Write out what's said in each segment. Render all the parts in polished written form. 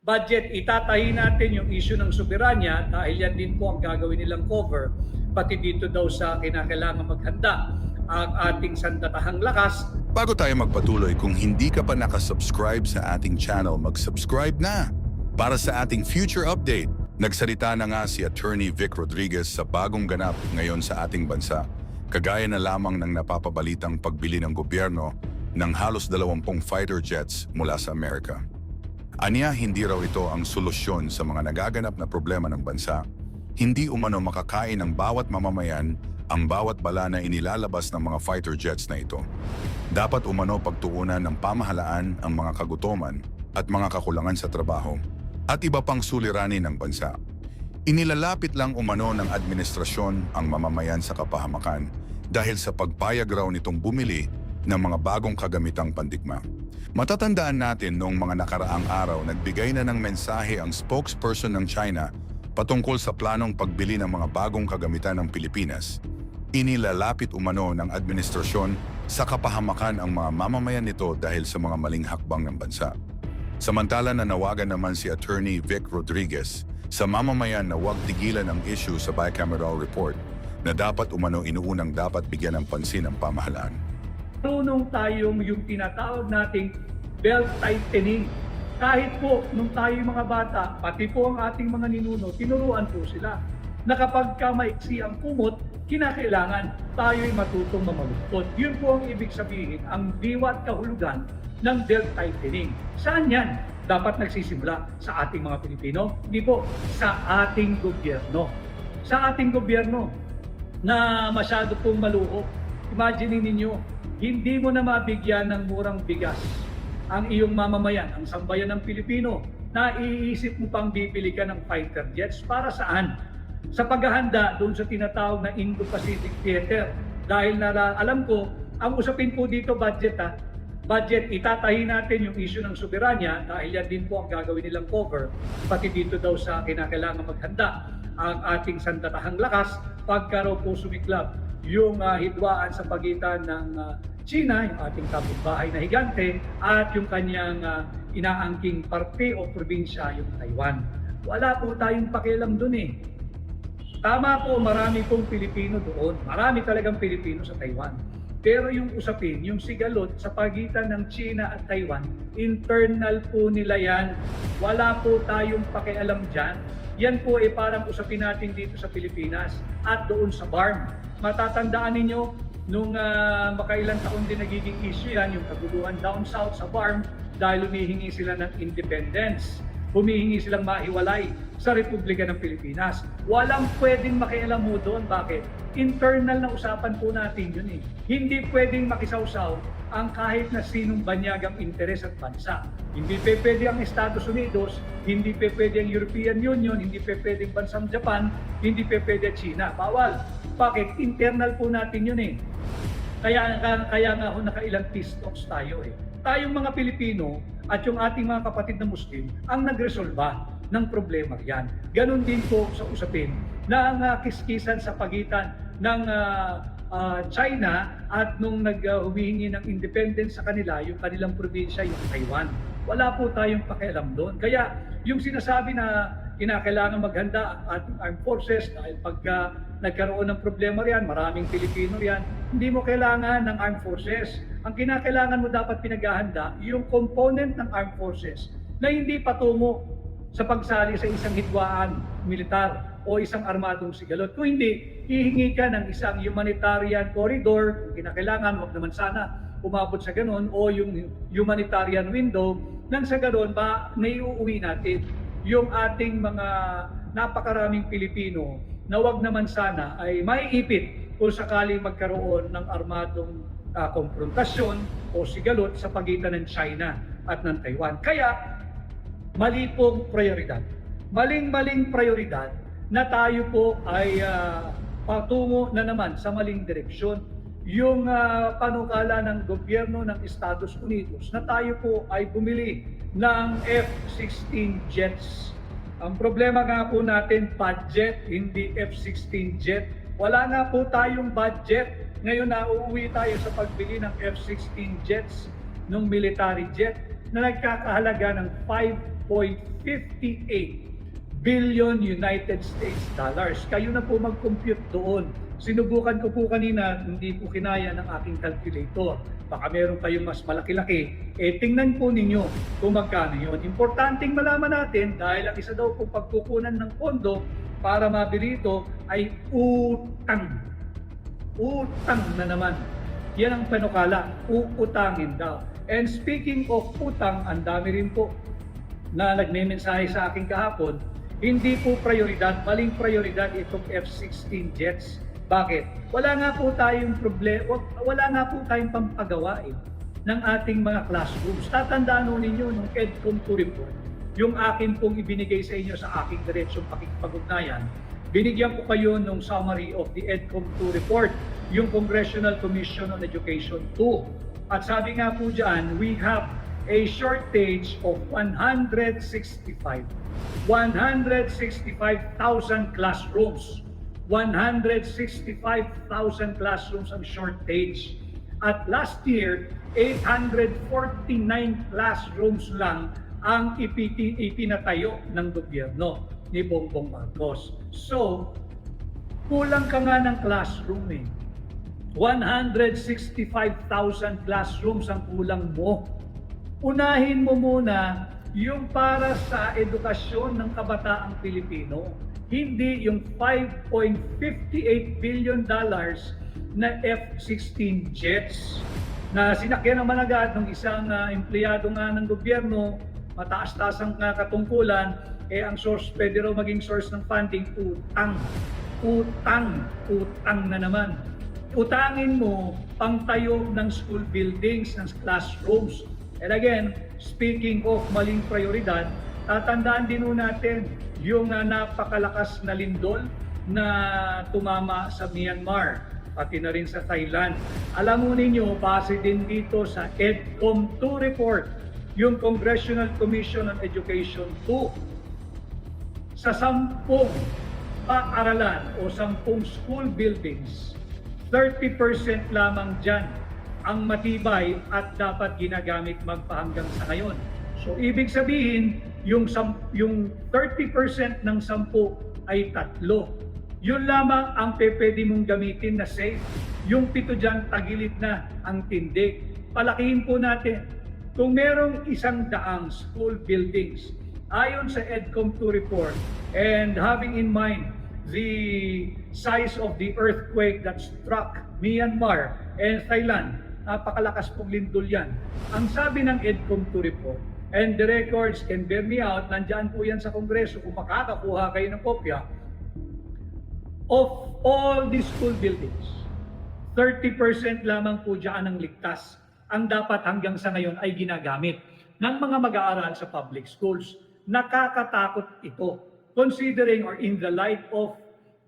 budget, itatahi natin yung issue ng soberanya dahil yan din po ang gagawin nilang cover, pati dito daw sa kinakailangan maghanda ang ating sandatahang lakas. Bago tayo magpatuloy, kung hindi ka pa nakasubscribe sa ating channel, mag-subscribe na para sa ating future update. Nagsalita na nga si Attorney Vic Rodriguez sa bagong ganap ngayon sa ating bansa, kagaya na lamang ng napapabalitang pagbili ng gobyerno ng halos 20 fighter jets mula sa Amerika. Aniya, hindi raw ito ang solusyon sa mga nagaganap na problema ng bansa. Hindi umano makakain ng bawat mamamayan ang bawat bala na inilalabas ng mga fighter jets na ito. Dapat umano pagtuunan ng pamahalaan ang mga kagutuman at mga kakulangan sa trabaho at iba pang suliranin ng bansa. Inilalapit lang umano ng administrasyon ang mamamayan sa kapahamakan dahil sa pagpayag raw nitong bumili ng mga bagong kagamitang pandigma. Matatandaan natin noong mga nakaraang araw nagbigay na ng mensahe ang spokesperson ng China patungkol sa planong pagbili ng mga bagong kagamitan ng Pilipinas. Inilalapit umano ng administrasyon sa kapahamakan ang mga mamamayan nito dahil sa mga maling hakbang ng bansa. Samantala nanawagan naman si Attorney Vic Rodriguez sa mamamayan na huwag tigilan ang issue sa bicameral report na dapat umano inuunang dapat bigyan ng pansin ang pamahalaan. Marunong tayong yung tinatawag nating belt tightening. Kahit po nung tayo mga bata, pati po ang ating mga ninuno, tinuruan po sila na kapag maiksi ang kumot, kinakailangan tayo'y matutong mamaluktot. Yun po ang ibig sabihin, ang diwa at kahulugan ng belt tightening. Saan yan? Dapat nagsisimula sa ating mga Pilipino? Hindi po, sa ating gobyerno. Sa ating gobyerno na masyado pong maluho. Imagine ninyo, hindi mo na mabigyan ng murang bigas ang iyong mamamayan, ang sambayan ng Pilipino, na iisip mo pang bibili ka ng fighter jets. Para saan? Sa paghahanda doon sa tinatawag na Indo-Pacific Theater. Dahil alam ko, ang usapin po dito budget budget, itatahi natin yung issue ng soberanya dahil yan din po ang gagawin nilang cover, pati dito daw sa kinakailangan maghanda ang ating sandatahang lakas pagka raw po sumiklab yung hidwaan sa pagitan ng China, yung ating kapitbahay na higante, at yung kanyang inaangking parte o probinsya, yung Taiwan. Wala po tayong pakialam dun eh. Tama po, marami pong Pilipino doon. Marami talagang Pilipino sa Taiwan. Pero yung usapin, yung sigalot sa pagitan ng China at Taiwan, internal po nila yan. Wala po tayong pakialam dyan. Yan po ay parang usapin natin dito sa Pilipinas at doon sa BARM. Matatandaan ninyo, nung makailang taon din nagiging issue yan, yung kaguluhan down south sa BARM dahil humihingi sila ng independence. Humihingi silang mahiwalay sa Republika ng Pilipinas. Walang pwedeng makialam mo doon. Bakit? Internal na usapan po natin yun eh. Hindi pwedeng makisawsaw ang kahit na sinong banyagang interes at bansa. Hindi pwede ang Estados Unidos, hindi pwede ang European Union, hindi pwede ang bansang Japan, hindi pwede China. Bawal. Bakit? Internal po natin yun eh. Kaya nga ho nakailang peace talks tayo eh. Tayong mga Pilipino at yung ating mga kapatid na Muslim ang nagresolba ng problema yan. Ganon din po sa usapin na ang kiskisan sa pagitan ng China at nung humihingi ng independence sa kanila, yung kanilang probinsya, yung Taiwan. Wala po tayong pakialam doon. Kaya yung sinasabi na kinakailangan maghanda ang ating armed forces dahil pagka nagkaroon ng problema riyan, maraming Pilipino riyan, hindi mo kailangan ng armed forces. Ang kinakailangan mo dapat pinaghahanda, yung component ng armed forces na hindi patungo sa pagsali sa isang hidwaan militar o isang armadong sigalot. Kung hindi, hihingi ka ng isang humanitarian corridor, kung kinakailangan, wag naman sana umabot sa ganon, o yung humanitarian window, nang sa ganon ba naiuuwi natin yung ating mga napakaraming Pilipino na wag naman sana ay maiipit kung sakaling magkaroon ng armadong konfrontasyon o sigalot sa pagitan ng China at ng Taiwan. Kaya mali pong prioridad. Maling-maling prioridad na tayo po ay patungo na naman sa maling direksyon. Yung panukala ng gobyerno ng Estados Unidos na tayo po ay bumili ng F-16 jets. Ang problema nga po natin, budget, hindi F-16 jet. Wala nga po tayong budget. Ngayon na uuwi tayo sa pagbili ng F-16 jets, ng military jet, na nagkakahalaga ng billion United States dollars. Kayo na po mag-compute doon. Sinubukan ko po kanina, hindi po kinaya ng aking calculator. Baka meron kayong mas malaki-laki. Tingnan po ninyo kung magkano yun. Importanteng malaman natin dahil ang isa daw po pagkukunan ng pondo para mabili ito ay utang. Utang na naman. Yan ang panukala. Uutangin daw. And speaking of utang, ang dami rin po na nagme-mensahe sa akin kahapon, hindi po prioridad, maling prioridad itong F-16 jets. Bakit? Wala nga po tayong wala nga po tayong pampagawain ng ating mga classrooms. Tatandaan ho ninyo nung EDCOM 2 report, yung akin pong ibinigay sa inyo sa aking diretsong pakikipag-ugnayan. Binigyan ko kayo ng summary of the EDCOM 2 report, yung Congressional Commission on Education 2. At sabi nga po dyan, we have a shortage of 165,000 classrooms. 165,000 classrooms ang shortage. At last year, 849 classrooms lang ang ipinatayo ng gobyerno ni Bongbong Marcos. So, kulang ka nga ng classroom eh. 165,000 classrooms ang kulang mo. Unahin mo muna yung para sa edukasyon ng kabataang Pilipino, hindi yung $5.58 billion na F-16 jets na sinakyan naman agad ng isang empleyado nga ng gobyerno, mataas-taas ang katungkulan, ang source, pwede raw maging source ng funding, utang. Utang na naman. Utangin mo pangtayo ng school buildings, ng classrooms. And again, speaking of maling prioridad, tatandaan din natin yung napakalakas na lindol na tumama sa Myanmar, pati na rin sa Thailand. Alam mo ninyo, base din dito sa EDCOM 2 report, yung Congressional Commission on Education 2, sa 10 paaralan o 10 school buildings, 30% lamang dyan ang matibay at dapat ginagamit magpahanggang sa ngayon. So ibig sabihin, yung 30% ng 10 ay 3. Yun lamang ang pwede mong gamitin na safe. Yung 7 dyan, tagilid na ang tindig. Palakihin po natin. Kung merong 100 school buildings, ayon sa EDCOM 2 report, and having in mind the size of the earthquake that struck Myanmar and Thailand, napakalakas pong lindol yan. Ang sabi ng EDCOM 2 report, and the records can bear me out, nandyan po yan sa Kongreso kung makakakuha kayo ng kopya, of all the school buildings, 30% lamang po dyan ang ligtas. Ang dapat hanggang sa ngayon ay ginagamit ng mga mag-aaral sa public schools. Nakakatakot ito, considering or in the light of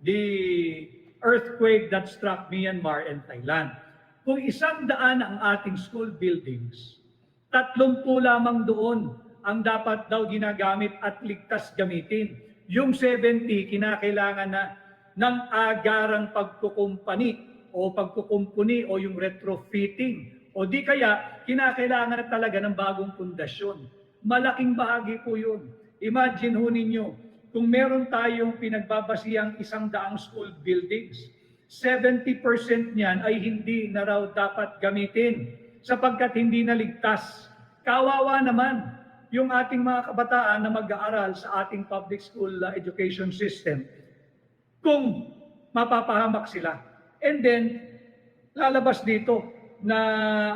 the earthquake that struck Myanmar and Thailand. Kung 100 ang ating school buildings, 30 lamang doon ang dapat daw ginagamit at ligtas gamitin. Yung 70, kinakailangan na ng agarang pagkukumpani o yung retrofitting. O di kaya, kinakailangan na talaga ng bagong pundasyon. Malaking bahagi po yun. Imagine ho ninyo, kung meron tayong pinagbabasiyang 100 school buildings, 70% niyan ay hindi na raw dapat gamitin sapagkat hindi naligtas. Kawawa naman yung ating mga kabataan na mag-aaral sa ating public school education system kung mapapahamak sila. And then, lalabas dito na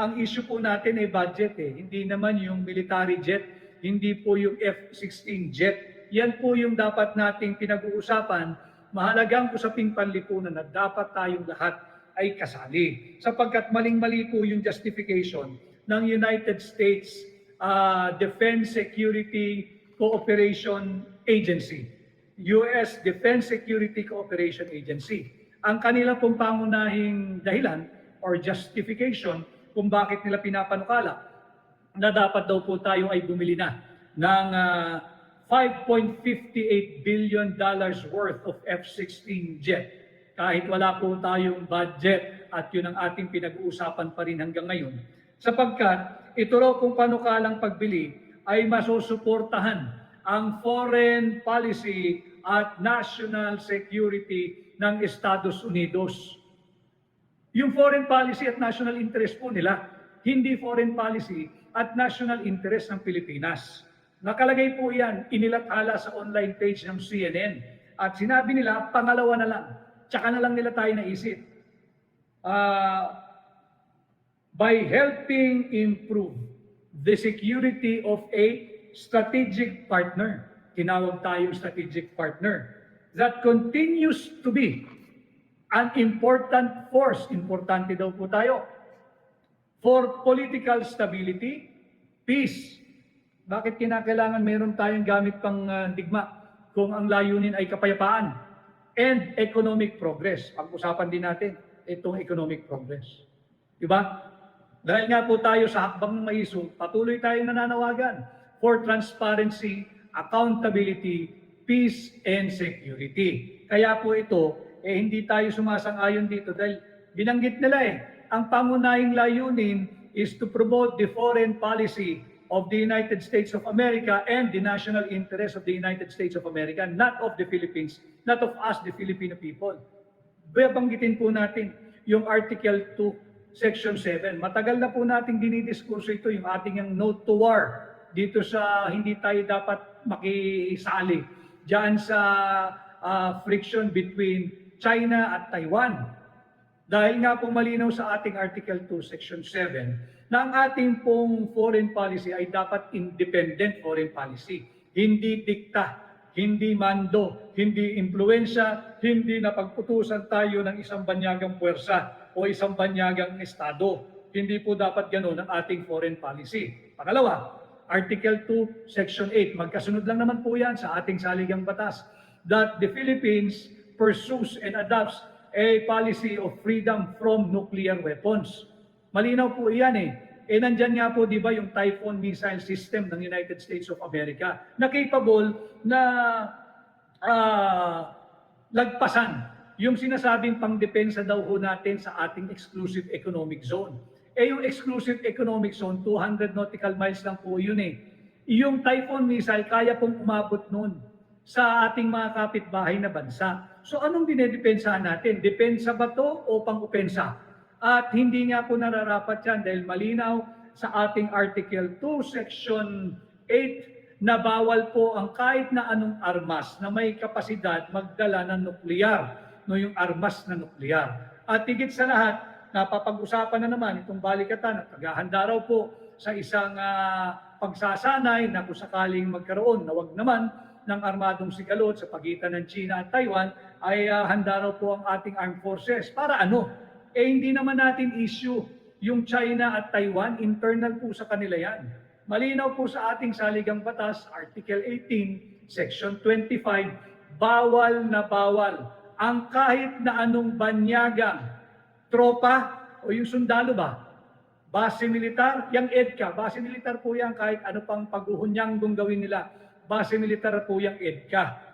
ang issue po natin ay budget eh. Hindi naman yung military jet, hindi po yung F-16 jet. Yan po yung dapat nating pinag-uusapan, mahalagang usaping panlipunan na dapat tayong lahat ay kasali. Sapagkat maling-mali po yung justification ng United States Defense Security Cooperation Agency, US Defense Security Cooperation Agency. Ang kanila pong pangunahing dahilan or justification kung bakit nila pinapanukala na dapat daw po tayo ay bumili na ng $5.58 billion worth of F-16 jet. Kahit wala po tayong budget at yun ang ating pinag-uusapan pa rin hanggang ngayon. Sapagkat ito raw kung panukalang pagbili ay masusuportahan ang foreign policy at national security ng Estados Unidos. Yung foreign policy at national interest po nila, hindi foreign policy at national interest ng Pilipinas. Nakalagay po yan, inilathala sa online page ng CNN. At sinabi nila, pangalawa na lang, tsaka na lang nila tayo naisip. By helping improve the security of a strategic partner, tinawag tayong strategic partner, that continues to be an important force, importante daw po tayo, for political stability, peace. Bakit kinakailangan meron tayong gamit pang digma kung ang layunin ay kapayapaan and economic progress? Pag-usapan din natin itong economic progress. Diba? Dahil nga po tayo sa hakbang ng maiso, patuloy tayong nananawagan for transparency, accountability, peace, and security. Kaya po ito, hindi tayo sumasang-ayon dito dahil binanggit nila ang pangunahing layunin is to promote the foreign policy of the United States of America and the national interest of the United States of America, not of the Philippines, not of us, the Filipino people. Babanggitin po natin yung Article 2, Section 7. Matagal na po nating dinidiskurso ito, yung ating yung note to war dito sa hindi tayo dapat makisali diyan sa friction between China at Taiwan. Dahil nga po malinaw sa ating Article 2, Section 7, na ang ating pong foreign policy ay dapat independent foreign policy. Hindi dikta, hindi mando, hindi impluensya, hindi napagputusan tayo ng isang banyagang puwersa o isang banyagang estado. Hindi po dapat gano'n ang ating foreign policy. Pangalawa, Article 2, Section 8, magkasunod lang naman po yan sa ating saligang batas, that the Philippines pursues and adopts a policy of freedom from nuclear weapons. Malinaw po iyan nandyan nga po, di ba, yung Typhoon missile system ng United States of America na capable na lagpasan yung sinasabing pangdepensa daw ho natin sa ating exclusive economic zone. Yung exclusive economic zone, 200 nautical miles lang po yun Yung Typhoon missile, kaya pong umabot nun sa ating mga kapitbahay na bansa. So anong dinedepensahan natin? Depensa ba to o pang-upensa? At hindi nga po nararapat yan dahil malinaw sa ating Article 2, Section 8 na bawal po ang kahit na anong armas na may kapasidad magdala ng nuklear, yung armas na nuklear. At higit sa lahat, napapag-usapan na naman itong balikatan at paghahanda raw po sa isang pagsasanay na kung sakaling magkaroon na wag naman ng armadong sigalot sa pagitan ng China at Taiwan, ay handa raw po ang ating armed forces. Para ano? Hindi naman natin issue yung China at Taiwan, internal po sa kanila yan. Malinaw po sa ating saligang batas, Article 18, Section 25, bawal na bawal ang kahit na anong banyagang tropa o yung sundalo ba? Base militar, yung EDCA, base militar po yan kahit ano pang pag-uhunyang gawin nila. Base militar po yung EDCA.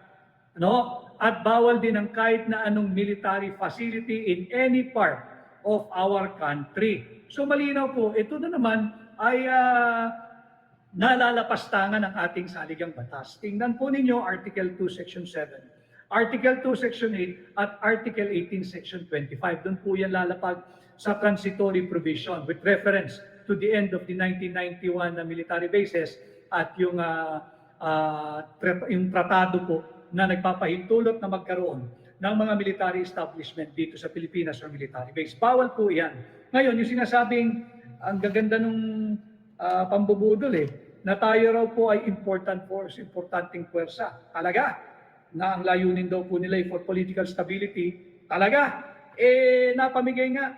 At bawal din ang kahit na anong military facility in any part of our country. So malinaw po, ito na naman ay nalalapastangan ng ating saligang batas. Tingnan po ninyo Article 2, Section 7, Article 2, Section 8, at Article 18, Section 25. Doon po yan lalapag sa transitory provision with reference to the end of the 1991 na military bases at yung tratado po na nagpapahintulot na magkaroon ng mga military establishment dito sa Pilipinas or military base. Bawal po yan. Ngayon, yung sinasabing ang gaganda nung pambubudol na tayo raw po ay important force, importanteng puwersa. Talaga, na ang layunin daw po nila for political stability. Talaga, napamigay nga,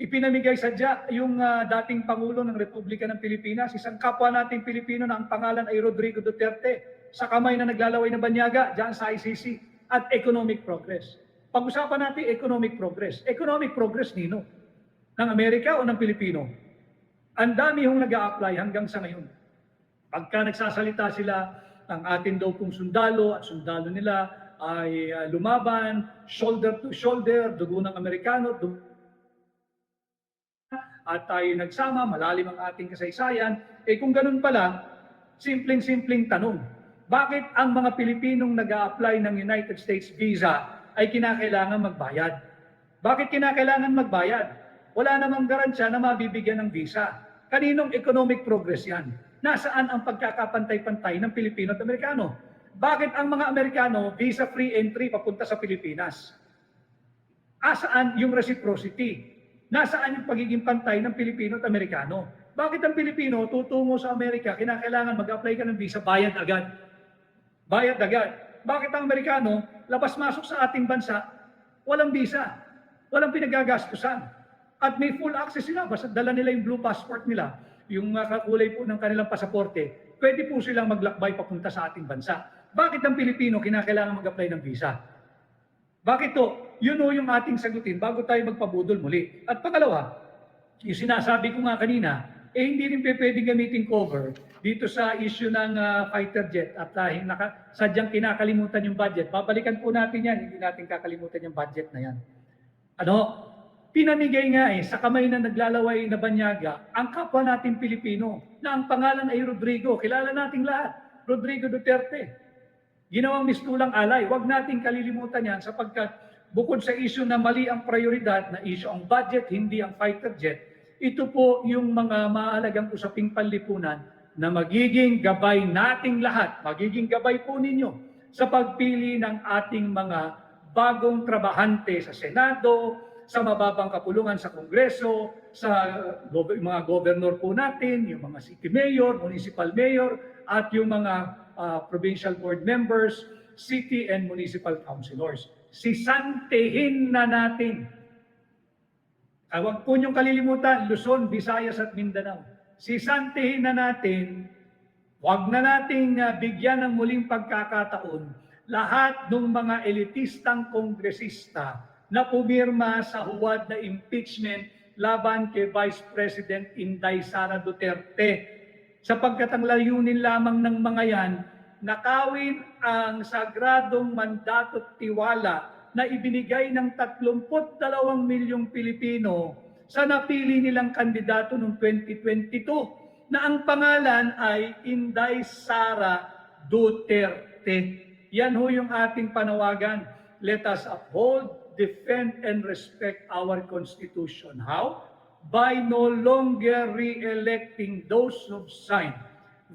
ipinamigay sadya yung dating Pangulo ng Republika ng Pilipinas, isang kapwa nating Pilipino na ang pangalan ay Rodrigo Duterte, sa kamay na naglalaway na banyaga dyan sa ICC, at economic progress. Pag-usapan natin economic progress. Economic progress nino? Ng Amerika o ng Pilipino? Ang dami hong nag-a-apply hanggang sa ngayon. Pagka nagsasalita sila, ang atin daw pong sundalo at sundalo nila ay lumaban, shoulder to shoulder, dugo ng Amerikano, at tayo nagsama, malalim ang ating kasaysayan. Kung ganun pala, simpleng-simpleng tanong, Bakit ang mga Pilipinong nag-a-apply ng United States visa ay kinakailangan magbayad? Bakit kinakailangan magbayad? Wala namang garansya na mabibigyan ng visa. Kaninong economic progress yan? Nasaan ang pagkakapantay-pantay ng Pilipino at Amerikano? Bakit ang mga Amerikano visa-free entry papunta sa Pilipinas? Asaan yung reciprocity? Nasaan yung pagiging pantay ng Pilipino at Amerikano? Bakit ang Pilipino tutungo sa Amerika, kinakailangan mag-apply ka ng visa, bayad agad? Bayad agad. Bakit ang Amerikano, labas-masok sa ating bansa, walang visa, walang pinagagastusan, at may full access sila, basta dala nila yung blue passport nila, yung kakulay po ng kanilang pasaporte, pwede po silang maglakbay papunta sa ating bansa. Bakit ang Pilipino kinakailangan mag-apply ng visa? Bakit to? Yun o yung ating sagutin bago tayo magpabudol muli. At pangalawa, yung sinasabi ko nga kanina, hindi rin pwedeng gamitin cover dito sa issue ng fighter jet at sadyang kinakalimutan yung budget. Babalikan po natin yan, hindi natin kakalimutan yung budget na yan. Pinamigay nga sa kamay na naglalaway na banyaga ang kapwa natin Pilipino na ang pangalan ay Rodrigo. Kilala nating lahat, Rodrigo Duterte. Ginawang mistulang alay. Huwag nating kalilimutan yan sapagkat bukod sa issue na mali ang prioridad, na issue ang budget, hindi ang fighter jet, ito po yung mga mahalagang usaping panlipunan na magiging gabay nating lahat, magiging gabay po ninyo sa pagpili ng ating mga bagong trabahante sa Senado, sa mababang kapulungan sa Kongreso, sa mga governor po natin, yung mga city mayor, municipal mayor, at yung mga provincial board members, city and municipal councilors. Sisantehin na natin. Huwag po niyong kalilimutan, Luzon, Visayas at Mindanao. Sisantihin na natin, huwag na nating bigyan ng muling pagkakataon lahat ng mga elitistang kongresista na pumirma sa huwad na impeachment laban kay Vice President Inday Sara Duterte. Sapagkat ang layunin lamang ng mga yan, nakawin ang sagradong mandato at tiwala na ibinigay ng 32 milyong Pilipino sa napili nilang kandidato noong 2022 na ang pangalan ay Inday Sara Duterte. Yan ho yung ating panawagan. Let us uphold, defend, and respect our Constitution. How? By no longer re-electing those who've signed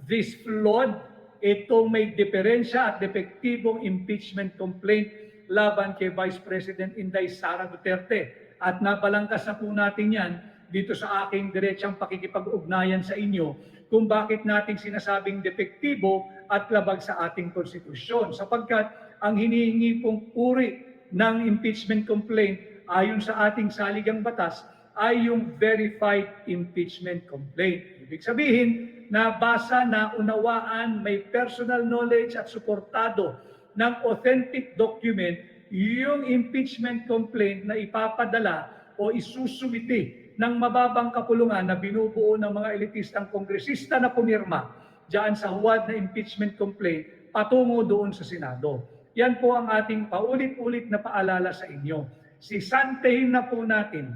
this flawed, itong may diferensya at depektibong impeachment complaint laban kay Vice President Inday Sara Duterte. At nabalangkas na po natin yan dito sa aking diretsang pakikipag-ugnayan sa inyo kung bakit natin sinasabing depektibo at labag sa ating konstitusyon. Sapagkat ang hinihingi pong uri ng impeachment complaint ayon sa ating saligang batas ay yung verified impeachment complaint. Ibig sabihin, nabasa, naunawaan, may personal knowledge at suportado ng authentic document yung impeachment complaint na ipapadala o isusumiti ng mababang kapulungan na binubuo ng mga elitistang kongresista na pumirma diyan sa huwad na impeachment complaint patungo doon sa Senado. Yan po ang ating paulit-ulit na paalala sa inyo. Sisantehin na po natin.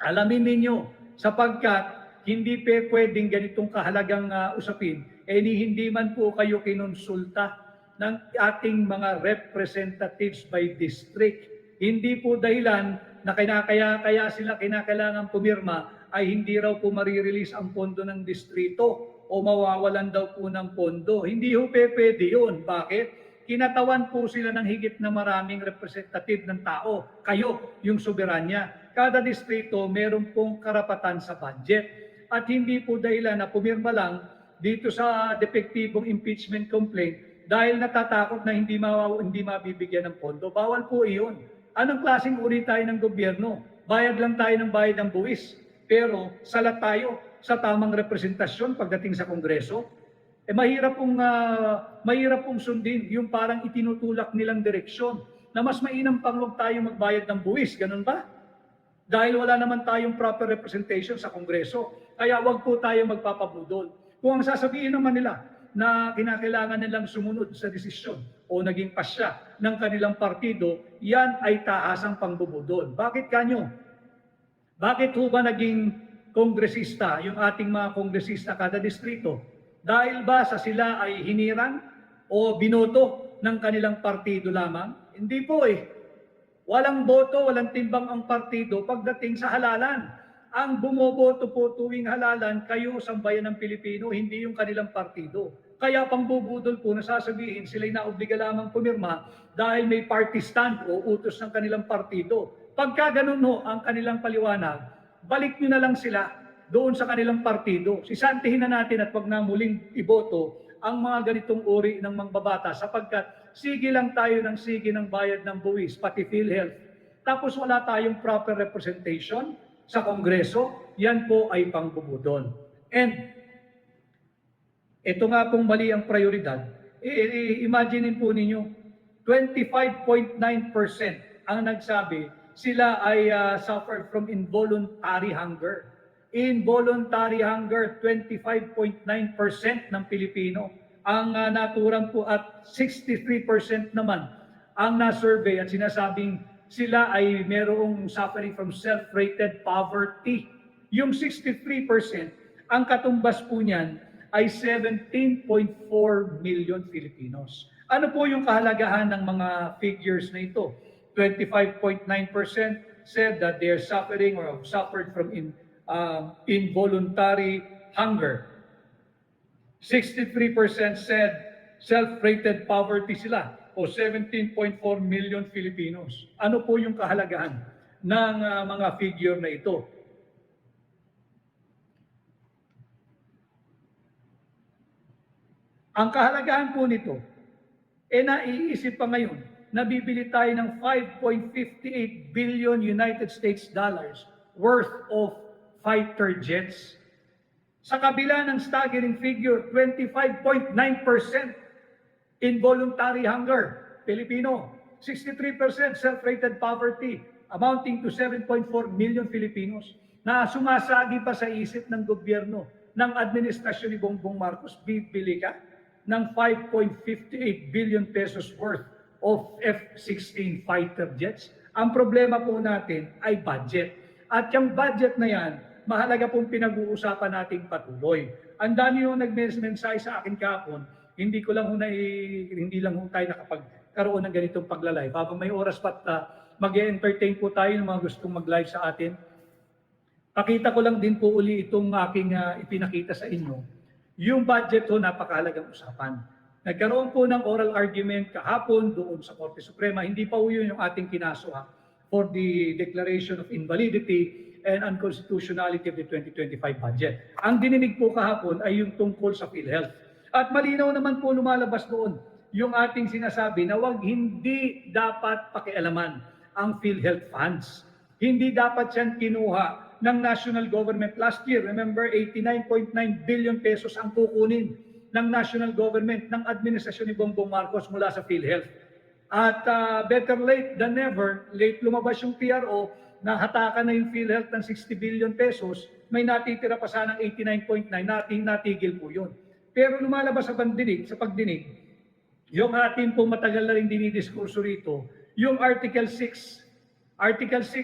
Alamin ninyo sapagkat hindi pwedeng ganitong kahalagang usapin hindi man po kayo kinonsulta ng ating mga representatives by district. Hindi po dahilan na kaya sila kinakailangan pumirma ay hindi raw po marirelease ang pondo ng distrito o mawawalan daw po ng pondo. Hindi ho pwede yun. Bakit? Kinatawan po sila ng higit na maraming representative ng tao. Kayo, yung soberanya. Kada distrito, meron pong karapatan sa budget. At hindi po dahilan na pumirma lang dito sa depektibong impeachment complaint dahil natatakot na hindi mabibigyan ng pondo. Bawal po iyon. Anong klaseng uri tayo ng gobyerno? Bayad lang tayo ng bayad ng buwis. Pero salat tayo sa tamang representasyon pagdating sa Kongreso. Mahirap pong sundin yung parang itinutulak nilang direksyon na mas mainam pang huwag tayo magbayad ng buwis. Ganun ba? Dahil wala naman tayong proper representation sa Kongreso. Kaya wag po tayo magpapabudol. Kung ang sasabihin naman nila na kinakailangan nilang sumunod sa desisyon o naging pasya ng kanilang partido, yan ay taasang pangbubudol. Bakit kanyo? Bakit ho ba naging kongresista yung ating mga kongresista kada distrito? Dahil ba sa sila ay hinirang o binoto ng kanilang partido lamang? Hindi po eh. Walang boto, walang timbang ang partido pagdating sa halalan. Ang bumoboto po tuwing halalan, kayo sambayan ng Pilipino, hindi yung kanilang partido. Kaya pangbubudol po na sasabihin sila'y naobliga lamang pumirma dahil may party stand o utos ng kanilang partido. Pagka ganun ho ang kanilang paliwanag, balik nyo na lang sila doon sa kanilang partido. Sisantihin na natin at wag na muling iboto ang mga ganitong uri ng mangbabata sapagkat sige lang tayo ng sige ng bayad ng buwis, pati PhilHealth. Tapos wala tayong proper representation sa Kongreso, yan po ay pangbubudol. And ito nga pong mali ang prioridad. Imaginein po ninyo, 25.9% ang nagsabi sila ay suffered from involuntary hunger. Involuntary hunger, 25.9% ng Pilipino. Ang naturan po at 63% naman ang na-survey at sinasabing sila ay merong suffering from self-rated poverty. Yung 63%, ang katumbas po niyan ay 17.4 million Filipinos. Ano po yung kahalagahan ng mga figures na ito? 25.9% said that they are suffering or have suffered from involuntary hunger. 63% said self-rated poverty sila o 17.4 million Filipinos. Ano po yung kahalagahan ng mga figure na ito? Ang kahalagahan po nito, naiisip pa ngayon, nabibili tayo ng 5.58 billion United States dollars worth of fighter jets. Sa kabila ng staggering figure, 25.9% involuntary hunger, Filipino. 63% self-rated poverty, amounting to 7.4 million Filipinos na sumasagi pa sa isip ng gobyerno ng administrasyon ni Bongbong Marcos, bibili ka ng 5.58 billion pesos worth of F-16 fighter jets. Ang problema po natin ay budget. At yung budget na yan, mahalaga pong pinag-uusapan nating patuloy. Ang dami yung nag-mensahe sa akin kahapon, hindi lang tayo nakapagkaroon ng ganitong pagla-live. Habang may oras pa mag-entertain po tayo ng mga gustong mag-live sa atin. Pakita ko lang din po uli itong aking ipinakita sa inyo. Yung budget ho, napakahalagang usapan. Nagkaroon po ng oral argument kahapon doon sa Korte Suprema. Hindi pa yun yung ating kinaso for the declaration of invalidity and unconstitutionality of the 2025 budget. Ang dininig po kahapon ay yung tungkol sa PhilHealth. At malinaw naman po lumalabas doon yung ating sinasabi na hindi dapat pakialaman ang PhilHealth funds. Hindi dapat yan kinuha ng national government last year. Remember, 89.9 billion pesos ang kukunin ng national government ng administrasyon ni Bongbong Marcos mula sa PhilHealth. At better late than never, late lumabas yung PRO, nahatakan na yung PhilHealth ng 60 billion pesos, may natitira pa sanang 89.9, natigil po yun. Pero lumalabas sa pagdinig, yung ating pong matagal na rin dinidiskurso rito, yung Article 6,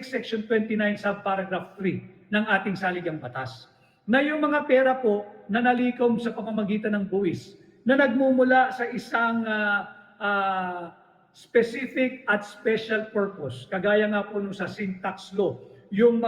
Section 29, Subparagraph 3 ng ating saligang batas. Na yung mga pera po na nalikom sa pamamagitan ng buwis, na nagmumula sa isang specific at special purpose, kagaya nga po nung sa sin tax law, yung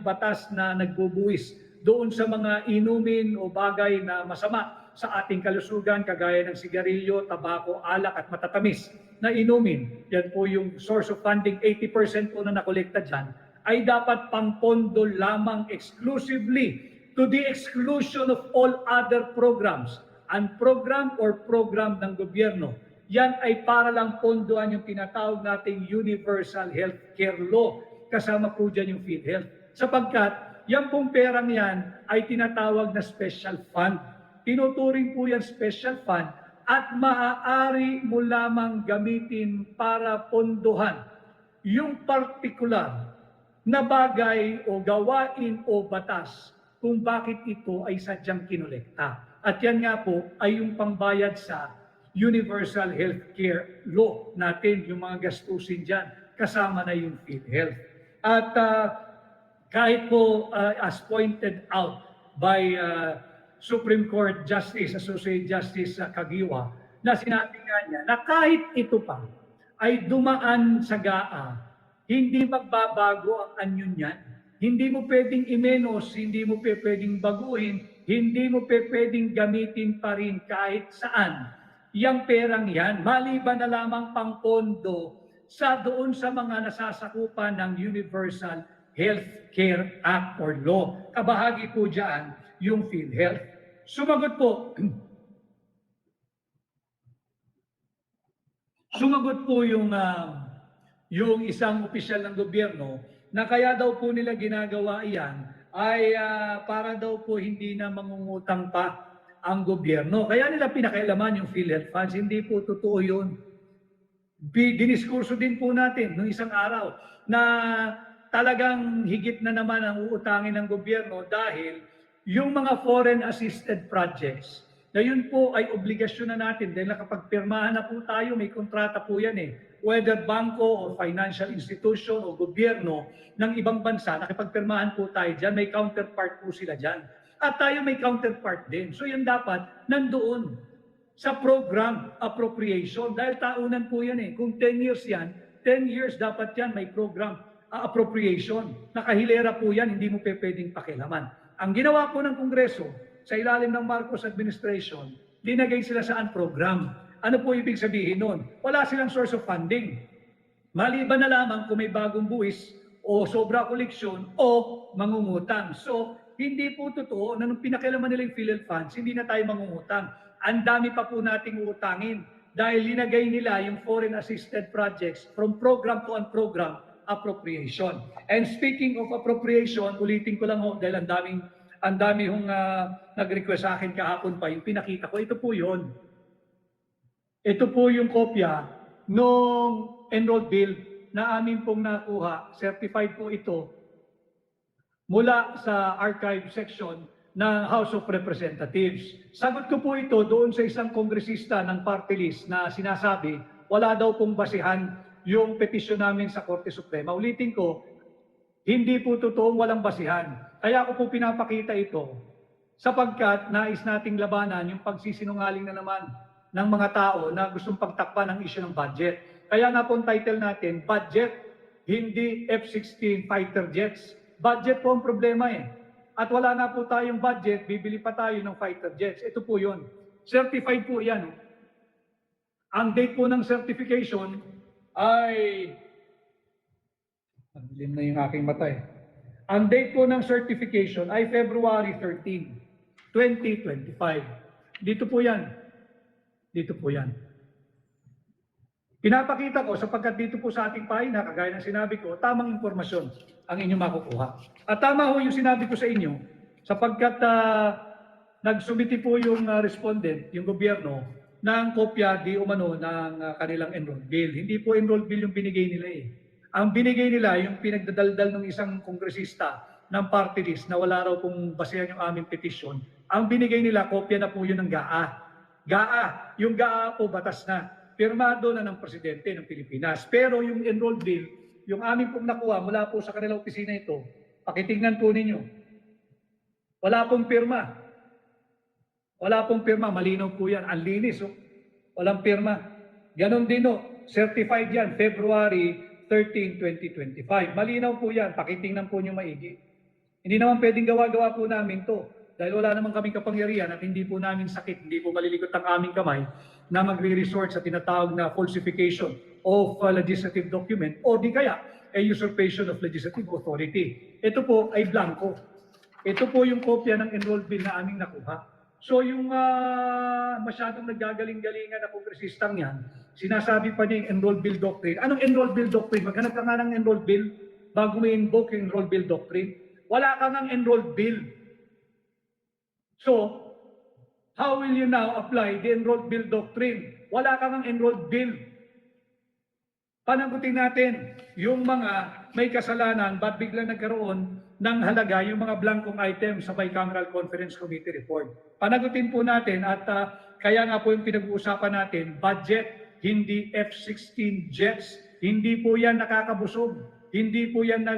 batas na nagbubuwis doon sa mga inumin o bagay na masama sa ating kalusugan, kagaya ng sigarilyo, tabako, alak at matatamis na inumin. Yan po yung source of funding, 80% po na nakolekta dyan, ay dapat pangpondo lamang exclusively to the exclusion of all other programs. Ang program ng gobyerno, yan ay para lang pondohan yung tinatawag nating Universal Healthcare Law. Kasama po dyan yung PhilHealth. Sapagkat yan pong perang yan ay tinatawag na special fund. Tinuturing po yan special fund at maaari mo lamang gamitin para pondohan yung partikular na bagay o gawain o batas kung bakit ito ay sadyang kinolekta. At yan nga po ay yung pangbayad sa Universal Healthcare Law natin, yung mga gastusin dyan, kasama na yung PhilHealth. At kahit po as pointed out by Supreme Court Justice, Associate Justice Kagiwa, na sinabi nga niya na kahit ito pa ay dumaan sa GAA, hindi magbabago ang anyo niyan. Hindi mo pwedeng imenos, hindi mo pwedeng baguhin, hindi mo pwedeng gamitin pa rin kahit saan yang perang yan, maliban na lamang pang pondo sa doon sa mga nasasakupan ng Universal Healthcare Act or Law. Kabahagi po dyan yung PhilHealth. Sumagot po, yung isang opisyal ng gobyerno na kaya daw po nila ginagawa iyan ay para daw po hindi na mangungutang pa ang gobyerno. Kaya nila pinakailaman yung PhilHealth funds. Hindi po totoo yun. Diniskurso din po natin noong isang araw na talagang higit na naman ang uutangin ng gobyerno dahil yung mga foreign assisted projects na yun po ay obligasyon na natin dahil nakapagpirmahan na po tayo, may kontrata po yan eh. Whether bangko o financial institution o gobyerno ng ibang bansa, nakipagpirmahan po tayo dyan, may counterpart po sila dyan. At tayo may counterpart din. So yan dapat nandoon sa program appropriation. Dahil taunan po yan eh. Kung 10 years yan, 10 years dapat yan may program appropriation. Nakahilera po yan, hindi mo pwedeng pakilaman. Ang ginawa po ng Kongreso, sa ilalim ng Marcos administration, dinagay sila saan program. Ano po ibig sabihin nun? Wala silang source of funding. Maliban na lamang kung may bagong buwis o sobra koleksyon o mangungutang. So, hindi po totoo na nung pinakialaman nila yung PhilHealth funds, hindi na tayo mangungutang. Ang dami pa po nating uutangin dahil linagay nila yung foreign assisted projects from program to program appropriation. And speaking of appropriation, ulitin ko lang ho dahil ang dami hong nag-request sa akin kahapon pa, yung pinakita ko, ito po yun. Ito po yung kopya nung enrolled bill na amin pong nakuha, certified po ito, mula sa archive section ng House of Representatives. Sagot ko po ito doon sa isang kongresista ng party list na sinasabi, wala daw pong basihan yung petisyon namin sa Korte Suprema. Ulitin ko, hindi po totoong walang basihan. Kaya ako po pinapakita ito sapagkat nais nating labanan yung pagsisinungaling na naman ng mga tao na gustong pagtakpan ng issue ng budget. Kaya nga po ang title natin, budget, hindi F-16 fighter jets. Budget po ang problema eh. At wala na po tayong budget, bibili pa tayo ng fighter jets. Ito po yun. Certified po yan. Ang date po ng certification ay... Dilim na yung aking mata eh. Ang date po ng certification ay February 13, 2025. Dito po yan. Dito po yan. Pinapakita ko sapagkat dito po sa ating pahina, kagaya ng sinabi ko, tamang impormasyon ang inyong makukuha. At tama ho yung sinabi ko sa inyo sapagkat nagsumiti po yung respondent, yung gobyerno, ng kopya di umano ng kanilang enrolled bill. Hindi po enrolled bill yung binigay nila eh. Ang binigay nila yung pinagdadaldal ng isang kongresista ng party list na wala raw kung basehan yung aming petisyon. Ang binigay nila, kopya na po yun ng GAA. GAA, yung GAA po batas na. Pirmado na ng presidente ng Pilipinas. Pero yung enrolled bill, yung aming pong nakuha mula po sa kanilang opisina ito, pakitingnan po ninyo. Wala pong pirma. Wala pong pirma, malinaw po yan. Ang linis, oh. Walang pirma. Ganon din, oh. Certified yan, February 13, 2025. Malinaw po yan, pakitingnan po nyo maigi. Hindi naman pwedeng gawa-gawa po namin to. Dahil wala naman kaming kapangyarihan at hindi po namin sakit, hindi po malilikot ang aming kamay na magre-resort sa tinatawag na falsification of legislative document o di kaya a usurpation of legislative authority. Ito po ay blanco. Ito po yung kopya ng enrolled bill na aming nakuha. So yung masyadong naggagaling-galingan na kongresistang yan, sinasabi pa niya yung enrolled bill doctrine. Anong enrolled bill doctrine? Maghanap ka nga ng enrolled bill bago may invoke yung enrolled bill doctrine. Wala ka ng enrolled bill. So, how will you now apply the enrolled bill doctrine? Wala ka ng enrolled bill. Panagutin natin yung mga may kasalanan ba't biglang nagkaroon ng halaga yung mga blankong items sa Bicameral Conference Committee report. Panagutin po natin at kaya nga po yung pinag-uusapan natin, budget, hindi F-16 jets, hindi po yan nakakabusog, hindi po yan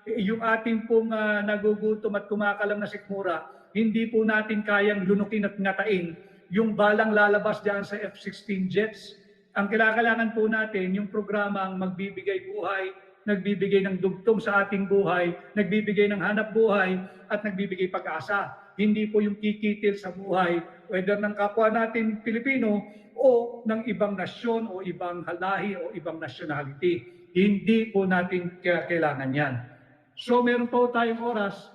yung ating pong nagugutom at kumakalam na sikmura, hindi po natin kayang lunukin at ngatain yung balang lalabas dyan sa F-16 jets. Ang kailangan po natin, yung programang magbibigay buhay, nagbibigay ng dugtong sa ating buhay, nagbibigay ng hanap buhay, at nagbibigay pag-asa. Hindi po yung kikitil sa buhay, whether ng kapwa natin Pilipino o ng ibang nasyon o ibang halahi o ibang nationality. Hindi po natin kailangan yan. So meron po tayong oras